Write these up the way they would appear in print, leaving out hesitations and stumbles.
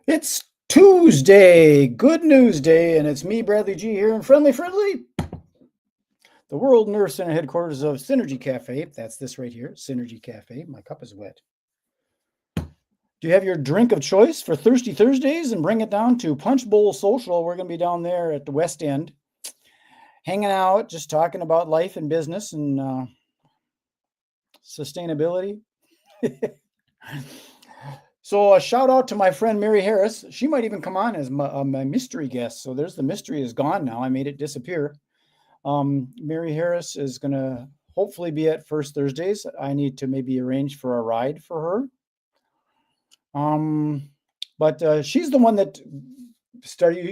It's Tuesday, Good News Day, and it's me, Bradley G, here in Friendly, the World Nerve Center headquarters of Synergy Cafe. That's this right here, Synergy Cafe. My cup is wet. Do you have your drink of choice for Thirsty Thursdays? And bring it down to Punch Bowl Social. We're going to be down there at the West End, hanging out, just talking about life and business and sustainability. So a shout out to my friend Mary Harris. She might even come on as my mystery guest. So there's the mystery is gone now. I made it disappear. Mary Harris is going to hopefully be at First Thursdays. I need to maybe arrange for a ride for her. But she's the one that started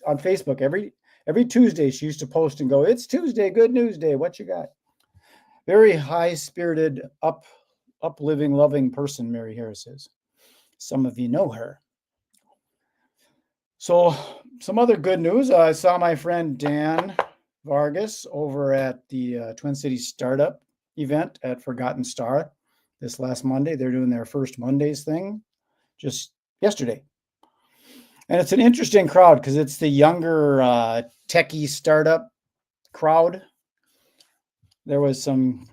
on Facebook every Tuesday. She used to post and go, "It's Tuesday, Good News Day. What you got?" Very high-spirited, upliving, loving person, Mary Harris is. Some of you know her. So some other good news. I saw my friend Dan Vargas over at the Twin Cities Startup event at Forgotten Star this last Monday. They're doing their first Mondays thing just yesterday. And it's an interesting crowd because it's the younger techie startup crowd. There was some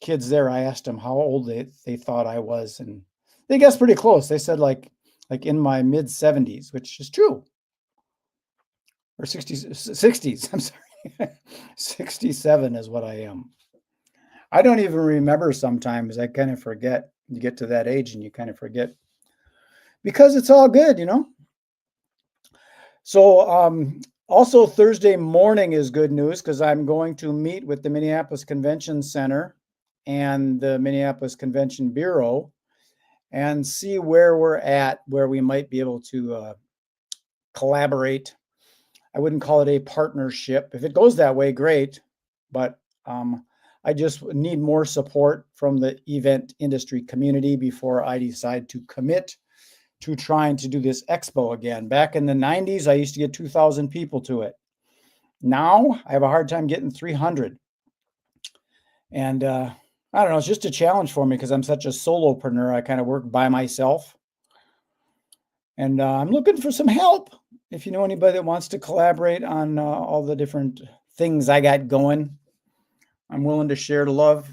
kids there. I asked them how old they thought I was, and they guessed pretty close. They said like in my mid 70s, which is true. Or 60s, I'm sorry. 67 is what I am. I don't even remember sometimes. I kind of forget. You get to that age and you kind of forget. Because it's all good, you know? So also Thursday morning is good news because I'm going to meet with the Minneapolis Convention Center and the Minneapolis Convention Bureau and see where we're at, where we might be able to collaborate. I wouldn't call it a partnership. If it goes that way, great. But I just need more support from the event industry community before I decide to commit to trying to do this expo again. Back in the 90s, I used to get 2,000 people to it. Now I have a hard time getting 300. And I don't know, it's just a challenge for me because I'm such a solopreneur. I kind of work by myself. And I'm looking for some help. If you know anybody that wants to collaborate on all the different things I got going, I'm willing to share the love,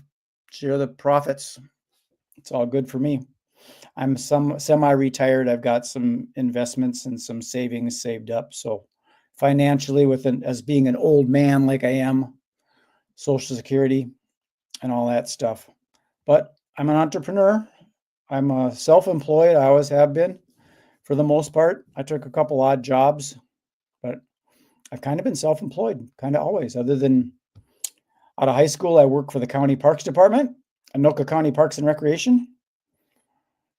share the profits. It's all good for me. I'm semi-retired. I've got some investments and some savings saved up. So financially, as being an old man like I am, Social Security and all that stuff. But I'm an entrepreneur. I'm self-employed. I always have been for the most part. I took a couple odd jobs, but I've kind of been self-employed, kind of always. Other than out of high school, I worked for the county parks department, Anoka County Parks and Recreation.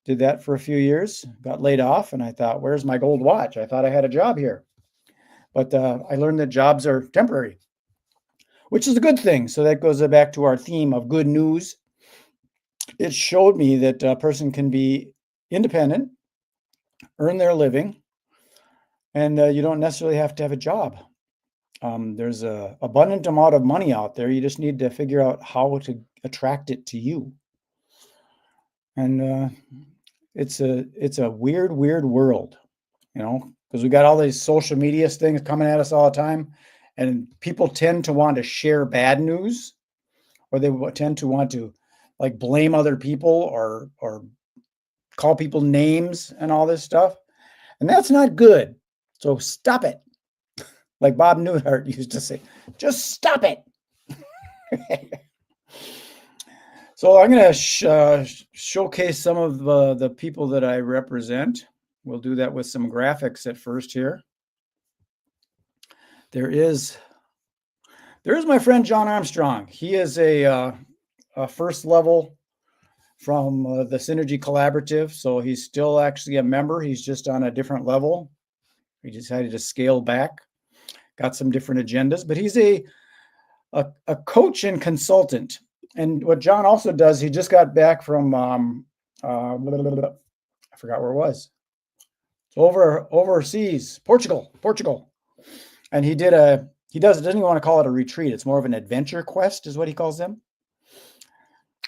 Did that for a few years, got laid off, and I thought, where's my gold watch? I thought I had a job here. But I learned that jobs are temporary, which is a good thing. So that goes back to our theme of good news. It showed me that a person can be independent, earn their living, and you don't necessarily have to have a job. There's an abundant amount of money out there. You just need to figure out how to attract it to you. And it's a weird world, you know, because we got all these social media things coming at us all the time. And people tend to want to share bad news, or they tend to want to like blame other people or call people names and all this stuff. And that's not good. So stop it. Like Bob Newhart used to say, just stop it. So I'm going to showcase some of the people that I represent. We'll do that with some graphics at first here. There's my friend John Armstrong. He is a first level from the Synergy Collaborative. So he's still actually a member. He's just on a different level. He decided to scale back, got some different agendas, but he's a coach and consultant. And what John also does, he just got back from, I forgot where it was. It's overseas, Portugal. And he doesn't even want to call it a retreat. It's more of an adventure quest is what he calls them,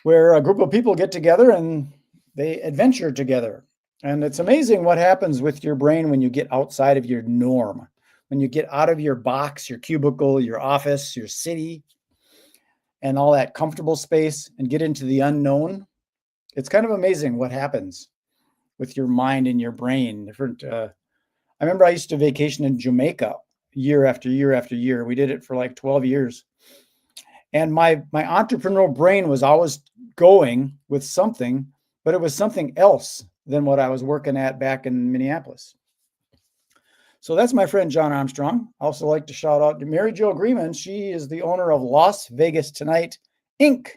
where a group of people get together and they adventure together. And it's amazing what happens with your brain when you get outside of your norm, when you get out of your box, your cubicle, your office, your city, and all that comfortable space and get into the unknown. It's kind of amazing what happens with your mind and your brain. I remember I used to vacation in Jamaica year after year after year. We did it for like 12 years. And my entrepreneurial brain was always going with something, but it was something else than what I was working at back in Minneapolis. So that's my friend John Armstrong. I also like to shout out to Mary Jo Grieman. She is the owner of Las Vegas Tonight Inc.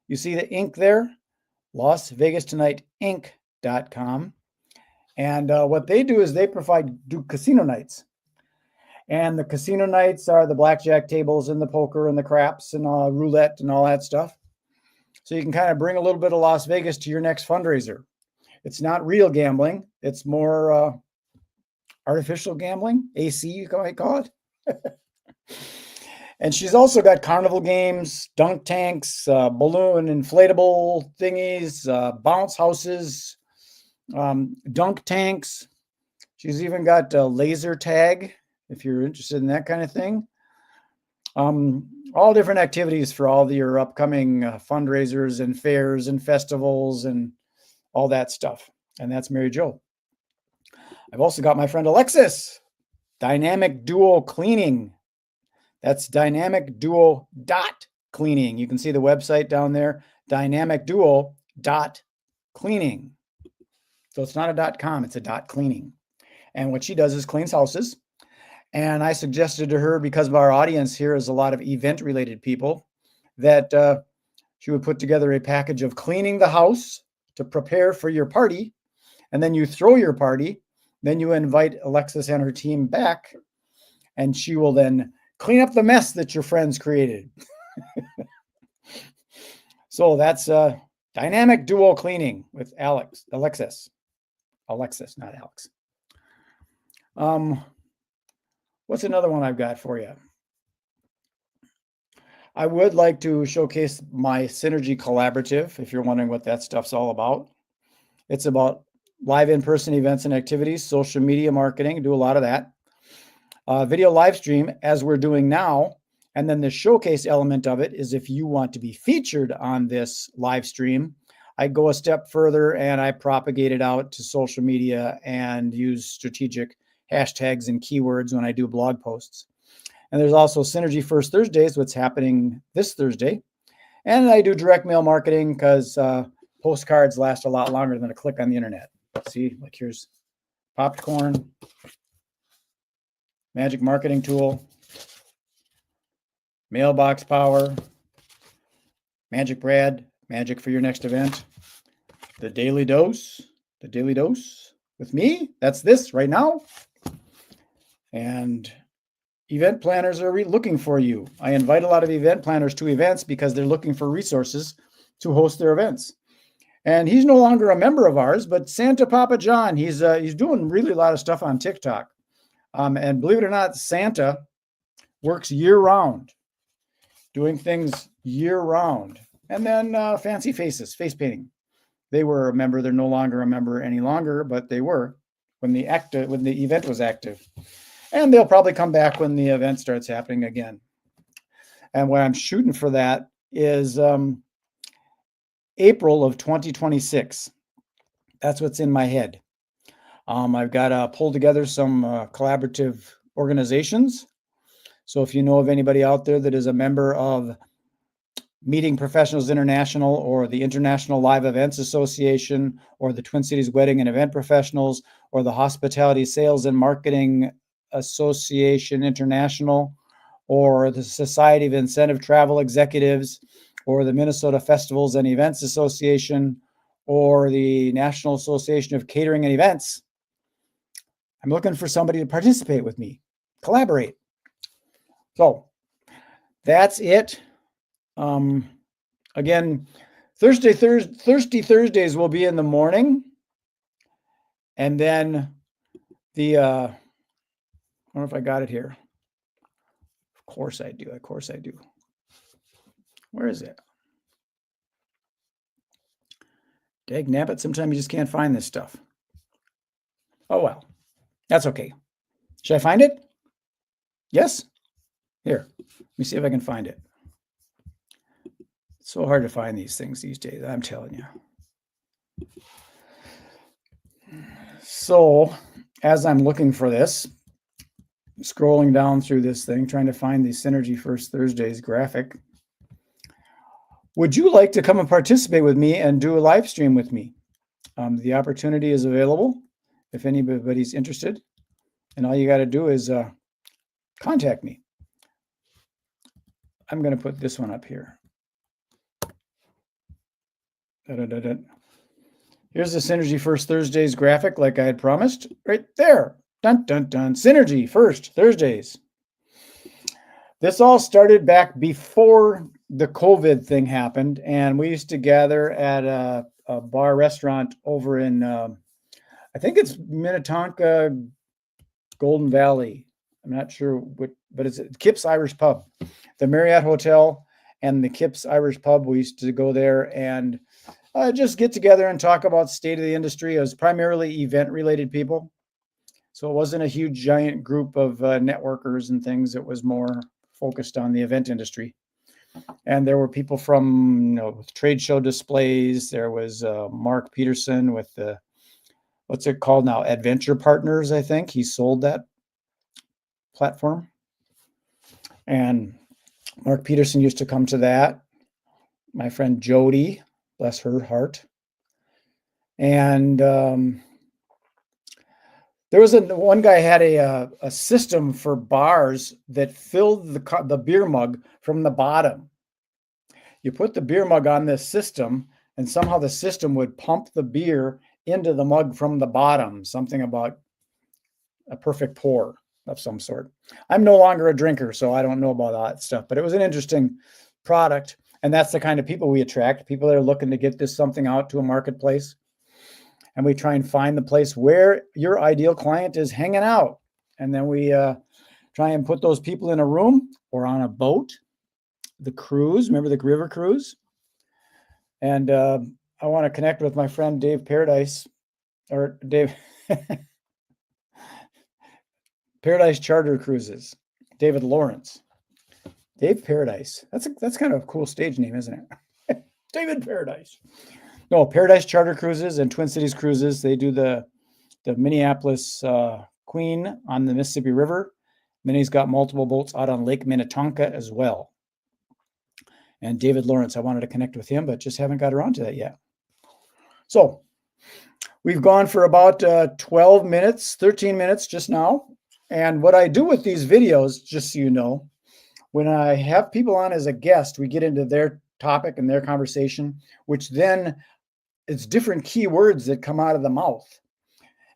You see the Inc there? LasVegasTonightInc.com. And what they do is they do casino nights. And the casino nights are the blackjack tables and the poker and the craps and roulette and all that stuff. So you can kind of bring a little bit of Las Vegas to your next fundraiser. It's not real gambling. It's more artificial gambling, AC, you might call it. And she's also got carnival games, dunk tanks, balloon inflatable thingies, bounce houses, dunk tanks. She's even got laser tag, if you're interested in that kind of thing. All different activities for all your upcoming fundraisers and fairs and festivals and all that stuff. And that's Mary Jo. I've also got my friend Alexis, Dynamic Duo Cleaning. That's Dynamic Duo .cleaning. You can see the website down there, Dynamic Duo .cleaning. So it's not a .com, it's a .cleaning. And what she does is cleans houses. And I suggested to her, because of our audience here is a lot of event-related people, that she would put together a package of cleaning the house to prepare for your party. And then you throw your party. Then you invite Alexis and her team back, and she will then clean up the mess that your friends created. So that's Dynamic Duo Cleaning with Alexis, not Alex. What's another one I've got for you? I would like to showcase my Synergy Collaborative, if you're wondering what that stuff's all about. It's about live in-person events and activities, social media marketing, do a lot of that. Video live stream, as we're doing now. And then the showcase element of it is if you want to be featured on this live stream, I go a step further and I propagate it out to social media and use strategic hashtags and keywords when I do blog posts. And there's also Synergy First Thursdays, what's happening this Thursday. And I do direct mail marketing because postcards last a lot longer than a click on the internet. See, like here's popped corn, magic marketing tool, mailbox power, MagicBrad, magic for your next event, the daily dose with me. That's this right now. And event planners are looking for you. I invite a lot of event planners to events because they're looking for resources to host their events. And he's no longer a member of ours, but Santa Papa John, he's doing really a lot of stuff on TikTok. And believe it or not, Santa works year-round, doing things year-round. And then Fancy Faces, face painting. They were a member. They're no longer a member any longer, but they were when the event was active. And they'll probably come back when the event starts happening again. And what I'm shooting for that is April of 2026. That's what's in my head. I've got to pull together some collaborative organizations. So if you know of anybody out there that is a member of Meeting Professionals International or the International Live Events Association or the Twin Cities Wedding and Event Professionals or the Hospitality Sales and Marketing Association International or the Society of Incentive Travel Executives or the Minnesota Festivals and Events Association or the National Association of Catering and Events, I'm looking for somebody to participate with me, collaborate. So that's it. Again, Thirsty Thursdays will be in the morning. And then I don't know if I got it here. Of course I do. Where is it? Dag nabbit, sometimes you just can't find this stuff. Oh, well, that's okay. Should I find it? Yes? Here, let me see if I can find it. It's so hard to find these things these days, I'm telling you. So, as I'm looking for this, scrolling down through this thing, trying to find the Synergy First Thursdays graphic. Would you like to come and participate with me and do a live stream with me? The opportunity is available if anybody's interested. And all you got to do is contact me. I'm going to put this one up here. Here's the Synergy First Thursdays graphic like I had promised. Right there. Dun, dun, dun. Synergy First Thursdays. This all started back before the COVID thing happened. And we used to gather at a bar restaurant over in, I think it's Minnetonka, Golden Valley. I'm not sure what, but it's Kip's Irish Pub, the Marriott Hotel and the Kip's Irish Pub. We used to go there and just get together and talk about state of the industry. It was primarily event related people. So it wasn't a huge giant group of networkers and things. It was more focused on the event industry. And there were people from trade show displays. There was Mark Peterson with the, what's it called now? Adventure Partners, I think. He sold that platform. And Mark Peterson used to come to that. My friend Jody, bless her heart. And there was one guy had a system for bars that filled the beer mug from the bottom. You put the beer mug on this system, and somehow the system would pump the beer into the mug from the bottom, something about a perfect pour of some sort. I'm no longer a drinker, so I don't know about that stuff, but it was an interesting product. And that's the kind of people we attract, people that are looking to get this something out to a marketplace. And we try and find the place where your ideal client is hanging out. And then we try and put those people in a room or on a boat, the cruise, remember the river cruise? And I want to connect with my friend Dave Paradise, or Dave Paradise Charter Cruises, David Lawrence. Dave Paradise. That's kind of a cool stage name, isn't it? David Paradise. No, Paradise Charter Cruises and Twin Cities Cruises. They do the Minneapolis Queen on the Mississippi River. And then he's got multiple boats out on Lake Minnetonka as well. And David Lawrence, I wanted to connect with him, but just haven't got around to that yet. So we've gone for about 12 minutes, 13 minutes just now. And what I do with these videos, just so you know, when I have people on as a guest, we get into their topic and their conversation, which then it's different keywords that come out of the mouth.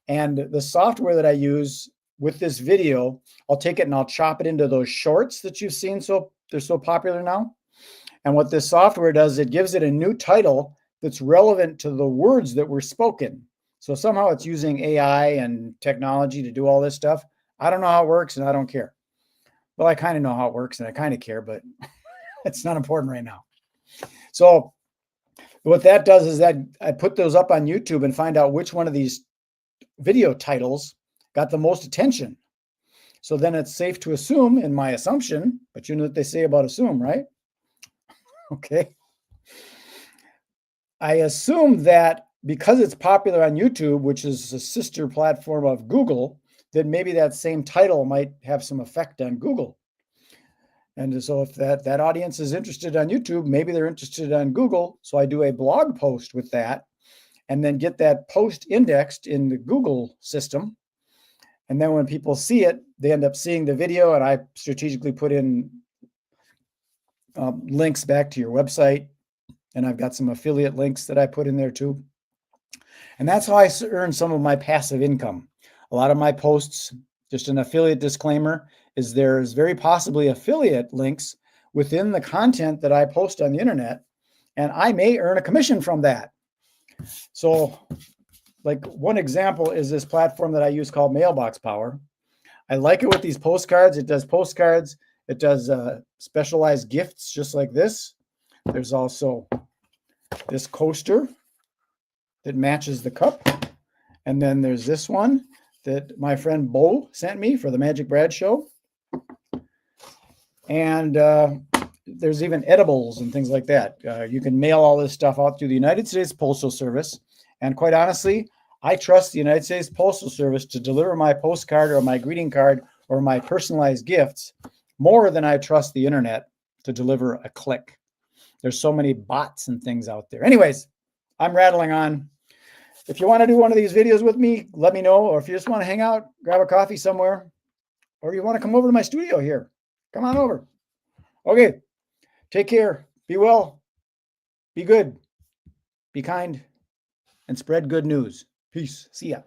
And the software that I use with this video, I'll take it and I'll chop it into those shorts that you've seen. So they're so popular now. And what this software does, it gives it a new title that's relevant to the words that were spoken. So somehow it's using AI and technology to do all this stuff. I don't know how it works and I don't care. Well, I kind of know how it works and I kind of care, but it's not important right now. So what that does is that I put those up on YouTube and find out which one of these video titles got the most attention. So then it's safe to assume, in my assumption, but you know what they say about assume, right? Okay. I assume that because it's popular on YouTube, which is a sister platform of Google, that maybe that same title might have some effect on Google. And so if that audience is interested on YouTube, maybe they're interested on Google. So I do a blog post with that and then get that post indexed in the Google system. And then when people see it, they end up seeing the video, and I strategically put in links back to your website. And I've got some affiliate links that I put in there too. And that's how I earn some of my passive income. A lot of my posts, just an affiliate disclaimer, is there's very possibly affiliate links within the content that I post on the internet, and I may earn a commission from that. So like one example is this platform that I use called Mailbox Power. I like it with these postcards. It does postcards. It does specialized gifts just like this. There's also this coaster that matches the cup. And then there's this one that my friend Bo sent me for the MagicBrad show. And there's even edibles and things like that. You can mail all this stuff out through the United States Postal Service. And quite honestly, I trust the United States Postal Service to deliver my postcard or my greeting card or my personalized gifts more than I trust the internet to deliver a click. There's so many bots and things out there. Anyways, I'm rattling on. If you want to do one of these videos with me, let me know. Or if you just want to hang out, grab a coffee somewhere, or you want to come over to my studio here, come on over. Okay, take care. Be well. Be good. Be kind. And spread good news. Peace. See ya.